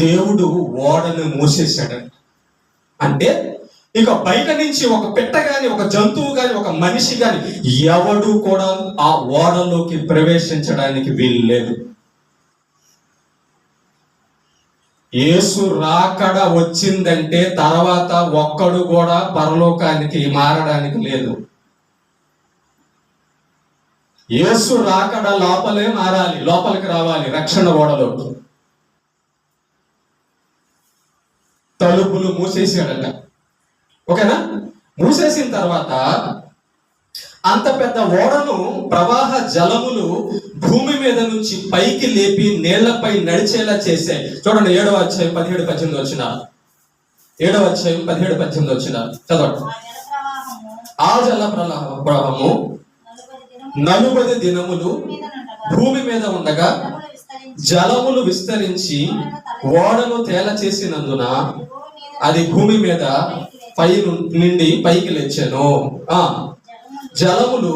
దేవుడు ఓడను మూసేశాడు అంటే ఇక బయట నుంచి ఒక పెట్ట గాని, ఒక జంతువు గాని, ఒక మనిషి గాని ఎవడు కూడా ఆ ఓడలోకి ప్రవేశించడానికి వీలు లేదు. యేసు రాకడ వచ్చిందంటే తర్వాత ఒక్కడు కూడా పరలోకానికి మారడానికి లేదు. యేసు రాకడ లోపలే మారాలి, లోపలికి రావాలి రక్షణ ఓడలోకి. తలుపులు మూసేసాడట. ఓకేనా? మూసేసిన తర్వాత అంత పెద్ద ఓడను ప్రవాహ జలములు భూమి మీద నుంచి పైకి లేపి నీళ్లపై నడిచేలా చేశాయి. చూడండి 7వ అధ్యాయం 17-18 వచ్చిన, 7వ అధ్యాయం 17-18 వచ్చిన చదవండి. ఆ జల ప్రవాహము 40 దినములు భూమి మీద ఉండగా జలములు విస్తరించి ఓడను తేల చేసినందున అది భూమి మీద పై నుండి పైకి లేచెను. జలములు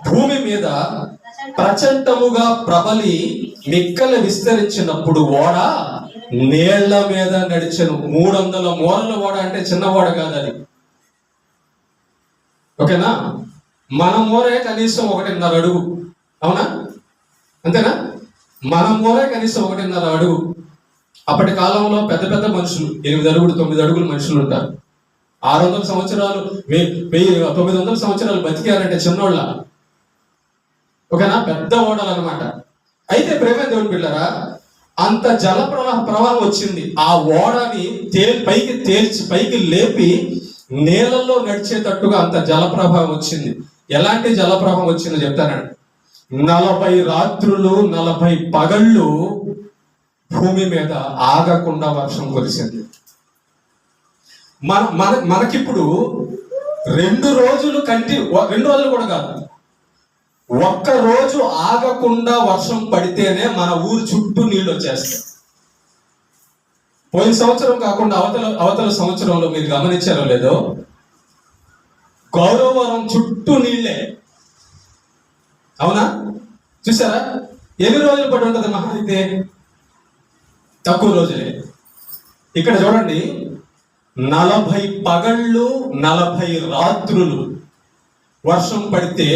భూమి మీద ప్రచండముగా ప్రబలి మిక్కలు విస్తరించినప్పుడు ఓడ నీళ్ల మీద నడిచెను. 300 మూరల ఓడ అంటే చిన్న ఓడ కాదు అది. ఓకేనా? మన మోరే కనీసం 1.5 అడుగు, అవునా? అంతేనా? మన మోరే కనీసం 1.5 అడుగు. అప్పటి కాలంలో పెద్ద పెద్ద మనుషులు 8 అడుగులు 9 అడుగులు మనుషులు ఉంటారు. 600 సంవత్సరాలు 900 సంవత్సరాలు బతికారంటే చిన్నోళ్ళ. ఓకేనా? పెద్ద ఓడలు అనమాట. అయితే ప్రేమ దేవుని బిడ్డలారా, అంత జల ప్రవాహం వచ్చింది. ఆ ఓడని పైకి లేపి నీళ్ళల్లో నడిచేటట్టుగా అంత జల ప్రవాహం వచ్చింది. ఎలాంటి జల ప్రవాహం వచ్చిందో చెప్తానండి. 40 రాత్రులు 40 పగళ్ళు భూమి మీద ఆగకుండా వర్షం కురిసింది. మనకిప్పుడు 2 రోజులు 2 రోజులు కూడా కాదు, ఒక్క రోజు ఆగకుండా వర్షం పడితేనే మన ఊరు చుట్టూ నీళ్ళు వచ్చేస్తాయి. పోయిన సంవత్సరం కాకుండా అవతల సంవత్సరంలో మీరు గమనించారో లేదో, గౌరవరం చుట్టూ నీళ్ళే, అవునా? చూసారా? ఎన్ని రోజులు పడి ఉంటుంది మహా అయితే? తక్కువ రోజులే. ఇక్కడ చూడండి, 40 పగళ్ళు 40 రాత్రులు వర్షం పడితే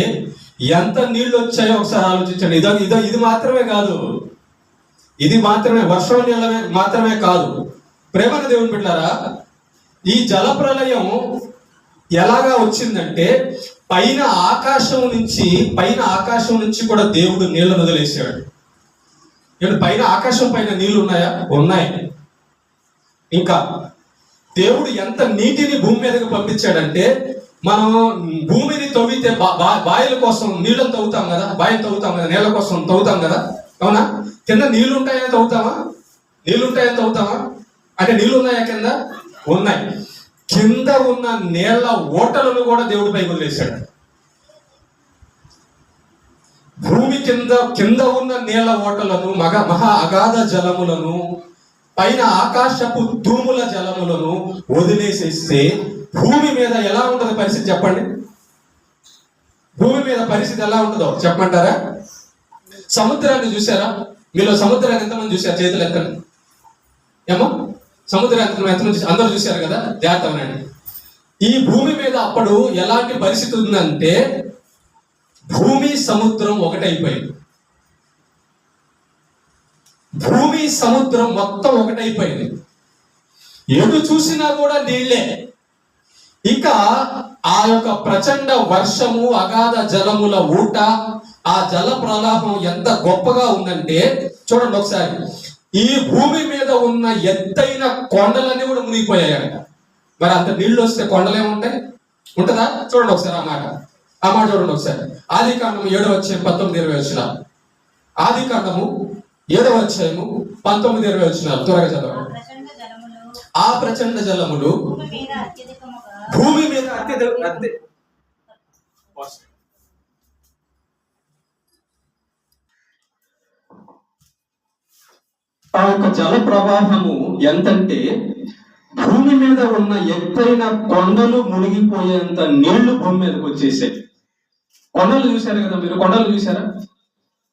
ఎంత నీళ్లు వచ్చాయో ఒకసారి ఆలోచించండి. ఇది మాత్రమే కాదు, ఇది మాత్రమే వర్షం నీళ్ళ మాత్రమే కాదు. ప్రేమన దేవుని బిడ్డలారా, ఈ జల ప్రళయం ఎలాగా వచ్చిందంటే పైన ఆకాశం నుంచి కూడా దేవుడు నీళ్లను వదిలేసాడు. పైన ఆకాశం పైన నీళ్లు ఉన్నాయా? ఉన్నాయి. ఇంకా దేవుడు ఎంత నీటిని భూమి మీదకి పంపించాడంటే, మనం భూమిని తవ్వితే బాయిల కోసం నీళ్ళని తవ్వుతాం కదా, బాయిని తవ్వుతాం కదా, నీళ్ళ కోసం తవ్వుతాం కదా, అవునా? కింద నీళ్లు ఉంటాయని తవ్వుతామా? అంటే నీళ్లు ఉన్నాయా? కింద ఉన్నాయి. కింద ఉన్న నీళ్ల ఓటలను కూడా దేవుడి పైకి వదిలేశాడు. భూమి కింద ఉన్న నీళ్ల ఓటలను, మహా అగాధ జలములను, పైన ఆకాశపు తూముల జలములను వదిలేసేస్తే భూమి మీద ఎలా ఉంటుందో పరిస్థితి చెప్పండి. భూమి మీద పరిస్థితి ఎలా ఉంటుందో చెప్పమంటారా? సముద్రాన్ని చూసారా? మీలో సముద్రాన్ని ఎంతమంది చూసారు? చేతులు ఎత్తండి. ఏమో సముద్రాన్ని ఎంతమంది? అందరూ చూశారు కదా? జాగ్రత్తనండి. ఈ భూమి మీద అప్పుడు ఎలాంటి పరిస్థితి ఉందంటే, భూమి సముద్రం ఒకటైపోయింది. భూమి సముద్రం మొత్తం ఒకటైపోయింది. ఎటు చూసినా కూడా నీళ్లే. ఇక ఆ యొక్క ప్రచండ వర్షము, అగాధ జలముల ఊట, ఆ జల ప్రవాహం ఎంత గొప్పగా ఉందంటే చూడండి ఒకసారి. ఈ భూమి మీద ఉన్న ఎత్తైన కొండలన్నీ కూడా మునిగిపోయాయంట. మరి అంత నీళ్లు వస్తే కొండలేముంటాయి? ఉంటుందా? చూడండి ఒకసారి ఆ మాట చూడండి ఒకసారి. ఆదికాండము 7వ అధ్యాయం 19-20 వచనాలు. ఆదికాండము 7వ అధ్యాయము 19-20 వచనాలు త్వరగా చదవండి. ఆ ప్రచండ జలములు భూమి మీద ఆ యొక్క జల ప్రవాహము ఎంతంటే భూమి మీద ఉన్న ఎత్తైన కొండలు మునిగిపోయేంత నీళ్లు భూమి మీదకి వచ్చేసాయి. కొండలు చూశారు కదా మీరు? కొండలు చూసారా?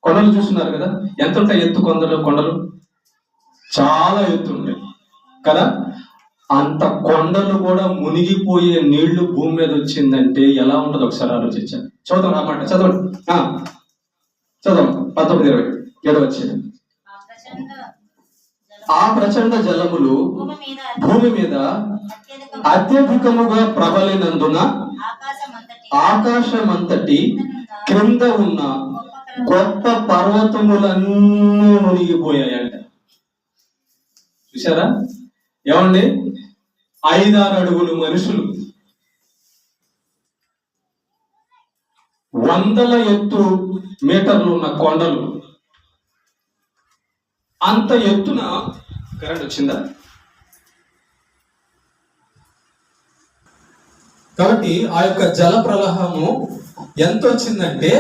కొండలు చూస్తున్నారు కదా? ఎంత ఉంటాయి ఎత్తు కొండలు? చాలా ఎత్తు ఉంటాయి కదా. అంత కొండలు కూడా మునిగిపోయే నీళ్లు భూమి మీద వచ్చిందంటే ఎలా ఉంటది ఒకసారి ఆలోచించాను. చదువు అన్నమాట, చదవండి. చదవండి 19-20 వచ్చింది. ఆ ప్రచండ జలములు భూమి మీద అత్యధికముగా ప్రబలినందున ఆకాశమంతటి క్రింద ఉన్న గొప్ప పర్వతములన్నీ మునిగిపోయాయంట. చూసారా? ఏమండి, 5-6 అడుగులు మనుషులు, 100 ఎత్తు మీటర్లు ఉన్న కొండలు, అంత ఎత్తున కరెంట్ వచ్చిందా? కాబట్టి ఆ యొక్క జల ప్రవాహము ఎంత వచ్చిందంటే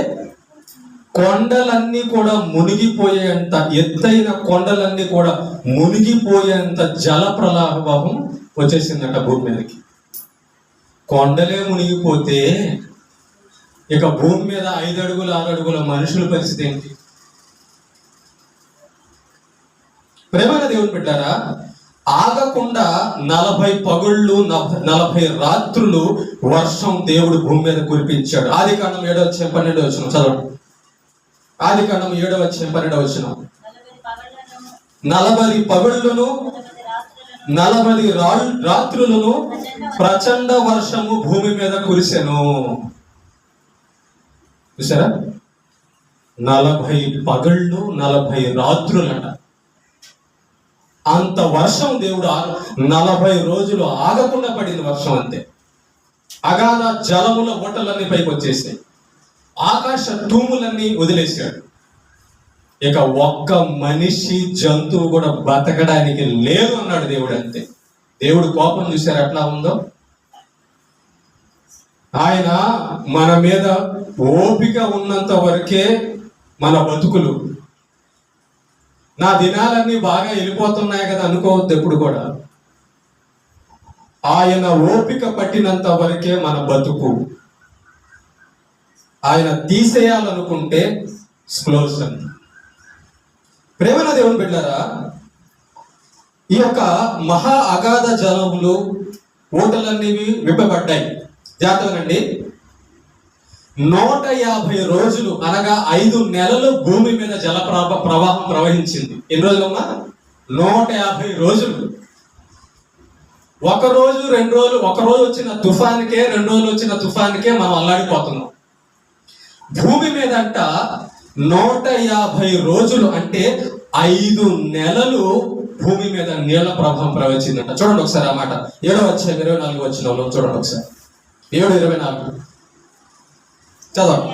కొండలన్నీ కూడా మునిగిపోయేంత, ఎత్తైన కొండలన్నీ కూడా మునిగిపోయేంత జల ప్రవాహం వచ్చేసిందట భూమి మీదకి. కొండలే మునిగిపోతే ఇక భూమి మీద 5 అడుగులు 6 అడుగుల మనుషుల పరిస్థితి ఏంటి? ప్రేమైన దేవుని బిడ్డారా, ఆగకుండా 40 పగుళ్ళు 40 రాత్రులు వర్షం దేవుడు భూమి మీద కురిపించాడు. ఆదికాండం 7వ అధ్యాయం 12వ వచనం చదవండి. ఆదికాండం 7వ అధ్యాయం 12వ వచనం. 40 పగుళ్ళను 40 రాత్రులను ప్రచండ వర్షము భూమి మీద కురిసెను. చూసారా? 40 పగళ్ళు 40 రాత్రులంట. అంత వర్షం దేవుడు 40 రోజులు ఆగకుండా పడింది వర్షం. అంతే. అగాధ జలముల ఓటలన్నీ పైకి వచ్చేసాయి. ఆకాశ తూములన్నీ వదిలేశాడు. ఇక ఒక్క మనిషి జంతువు కూడా బతకడానికి లేదు అన్నాడు దేవుడు. అంతే. దేవుడు కోపం చూశారు ఎట్లా ఉందో. ఆయన మన మీద ఓపిక ఉన్నంత వరకే మన బతుకులు. నా దినాలన్నీ బాగా వెళ్ళిపోతున్నాయి కదా అనుకోవద్దు ఎప్పుడు కూడా. ఆయన ఓపిక పట్టినంత వరకే మన బతుకు. ఆయన తీసేయాలనుకుంటే క్లోజ్ అండి. ప్రేమన దేవుని బిడ్డారా, ఈ యొక్క మహా అగాధ జలములు ఊటలన్నీ విప్పబడ్డాయి. జాగ్రత్తగానండి. 150 రోజులు అనగా 5 నెలలు భూమి మీద జల ప్రవాహం ప్రవహించింది. ఎన్ని రోజులమ్మా? 150 రోజులు. 1 రోజు 2 రోజులు, 1 రోజు వచ్చిన తుఫాన్కే 2 రోజులు వచ్చిన తుఫాన్కే మనం అల్లాడిపోతున్నాం. భూమి మీద అంట 150 రోజులు అంటే 5 నెలలు భూమి మీద నీళ్ల ప్రభావం ప్రవహించిందంట. చూడండి ఒకసారి ఆ మాట. 7వ అధ్యాయం 24వ వచనంలో చూడండి ఒకసారి. 7:24 చదవండి.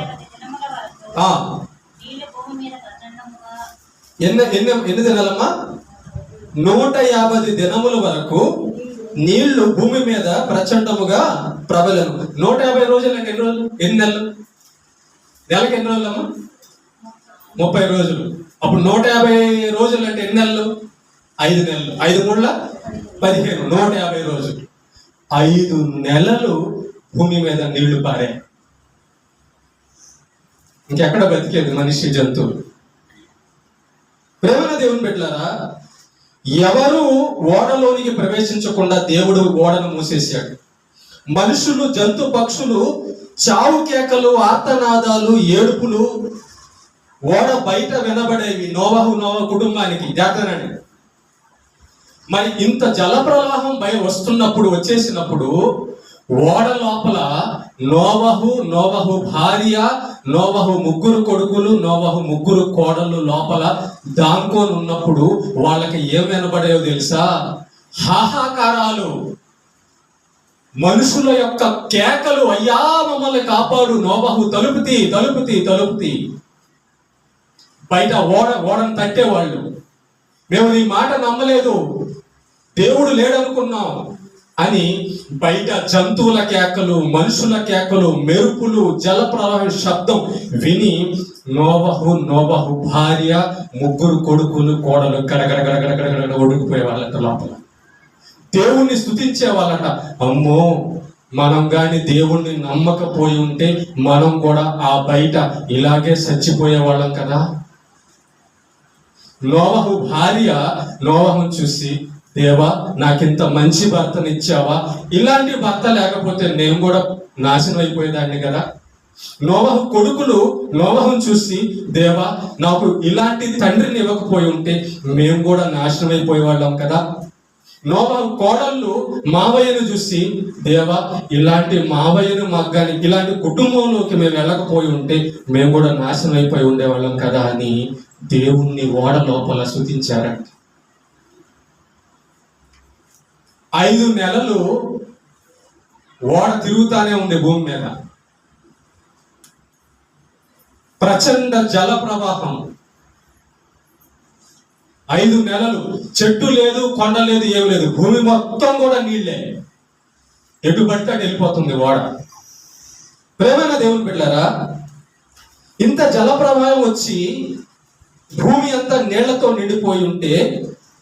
ఎన్ని దినాలమ్మా? 150 దినముల వరకు నీళ్లు భూమి మీద ప్రచండముగా ప్రబలను. 150 రోజులు అంటే ఎన్ని రోజులు? ఎన్ని నెలలు? నెలకి ఎన్ని రోజులమ్మా? 30 రోజులు. అప్పుడు 150 రోజులు అంటే ఎన్ని నెలలు? 5 నెలలు. 5 3 15, 150 రోజులు. 5 నెలలు భూమి మీద నీళ్లు పారాయి. ఇంకెక్కడ బతికేది మనిషి, జంతువులు? ప్రేమన దేవుని బిడ్డలారా, ఎవరు ఓడలోనికి ప్రవేశించకుండా దేవుడు ఓడను మూసేశాడు. మనుషులు, జంతు పక్షులు చావు కేకలు, ఆర్తనాదాలు, ఏడుపులు ఓడ బయట వినబడేవి నోవహు కుటుంబానికి. జాగ్రత్తనండి. మరి ఇంత జల ప్రవాహం వస్తున్నప్పుడు, వచ్చేసినప్పుడు ఓడ లోపల నోవహు భార్య, నోవహు ముగ్గురు కొడుకులు, నోవహు ముగ్గురు కోడళ్ళు లోపల దాంకొని ఉన్నప్పుడు వాళ్ళకి ఏం వినబడేవో తెలుసా? హాహాకారాలు, మనుషుల యొక్క కేకలు. అయ్యా మమ్మల్ని కాపాడు, నోవహు తలుపుతీ. బయట ఓడను తట్టేవాళ్ళు. మేము నీ మాట నమ్మలేదు, దేవుడు లేడనుకున్నాం అని బయట జంతువుల కేకలు, మనుషుల కేకలు, మెరుపులు, జల ప్రవాహ శబ్దం విని నోవహు భార్య, ముగ్గురు కొడుకులు, కోడలు గడగడ ఒడుకుపోయే వాళ్ళంట. లోపల దేవుణ్ణి స్తుతించే వాళ్ళంట. అమ్మో, మనం గాని దేవుణ్ణి నమ్మకపోయి ఉంటే మనం కూడా ఆ బయట ఇలాగే చచ్చిపోయే వాళ్ళం కదా. నోవహు భార్య నోవహును చూసి, దేవా నాకింత మంచి భర్తనిచ్చావా, ఇలాంటి భర్త లేకపోతే నేను కూడా నాశనం అయిపోయేదాన్ని కదా. నోవహు కొడుకులు నోవహును చూసి, దేవా నాకు ఇలాంటి తండ్రిని ఇవ్వకపోయి ఉంటే మేము కూడా నాశనం అయిపోయేవాళ్ళం కదా. నోవహు కోడళ్ళు మావయ్యను చూసి, దేవా ఇలాంటి మావయ్యను మగ్గాని, ఇలాంటి కుటుంబంలోకి మేము వెళ్ళకపోయి ఉంటే మేము కూడా నాశనం అయిపోయి ఉండేవాళ్ళం కదా అని దేవుణ్ణి ఓడ లోపల స్తుతించారంట. 5 నెలలు ఓడ తిరుగుతానే ఉంది భూమి మీద. ప్రచండ జల ప్రవాహం. 5 నెలలు చెట్టు లేదు, కొండ లేదు, ఏమి లేదు, భూమి మొత్తం కూడా నీళ్ళే. ఎటు పడితే అటు వెళ్ళిపోతుంది ఓడ. ప్రేమైన దేవుని బిడ్డలారా, ఇంత జల ప్రవాహం వచ్చి భూమి అంతా నీళ్లతో నిండిపోయి ఉంటే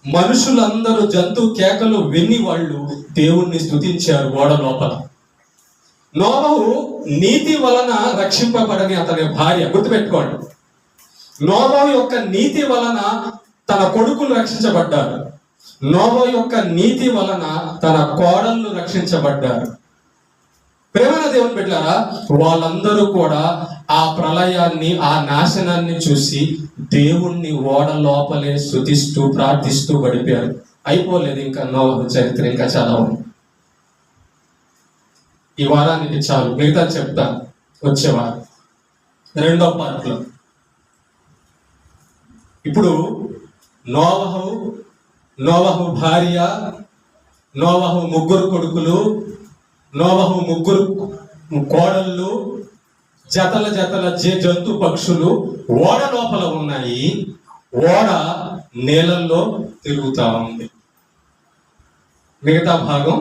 మనుషులందరూ జంతు కేకలు విని వాళ్ళు దేవుణ్ణి స్తుతించారు ఓడ లోపల. నోవహు నీతి వలన రక్షింపబడని అతని భార్య. గుర్తుపెట్టుకోండి, నోవహు యొక్క నీతి వలన తన కొడుకులు రక్షించబడ్డారు. నోవహు యొక్క నీతి వలన తన కోడళ్ళు రక్షించబడ్డారు. ప్రేమన దేవుని బిడ్డలారా, వాళ్ళందరూ కూడా ఆ ప్రళయాన్ని, ఆ నాశనాన్ని చూసి దేవుణ్ణి ఓడ లోపలే స్తుతిస్తూ ప్రార్థిస్తూ గడిపారు. అయిపోలేదు ఇంకా నోవహు చరిత్ర, ఇంకా చాలా ఉంది. ఈ వారానికి చాలు, మిగతా చెప్తాను వచ్చేవారు 2వ పార్ట్లో. ఇప్పుడు నోవహు భార్య, నోవహు ముగ్గురు కొడుకులు, నోవహు ముగ్గురు కోడళ్ళు, జతల జంతు పక్షులు ఓడ లోపల ఉన్నాయి. ఓడ నీళ్ళల్లో తిరుగుతా ఉంది. మిగతా భాగం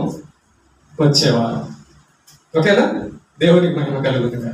వచ్చేవారు. ఓకేనా? దేవునికి మహిమ కలుగుతుంది.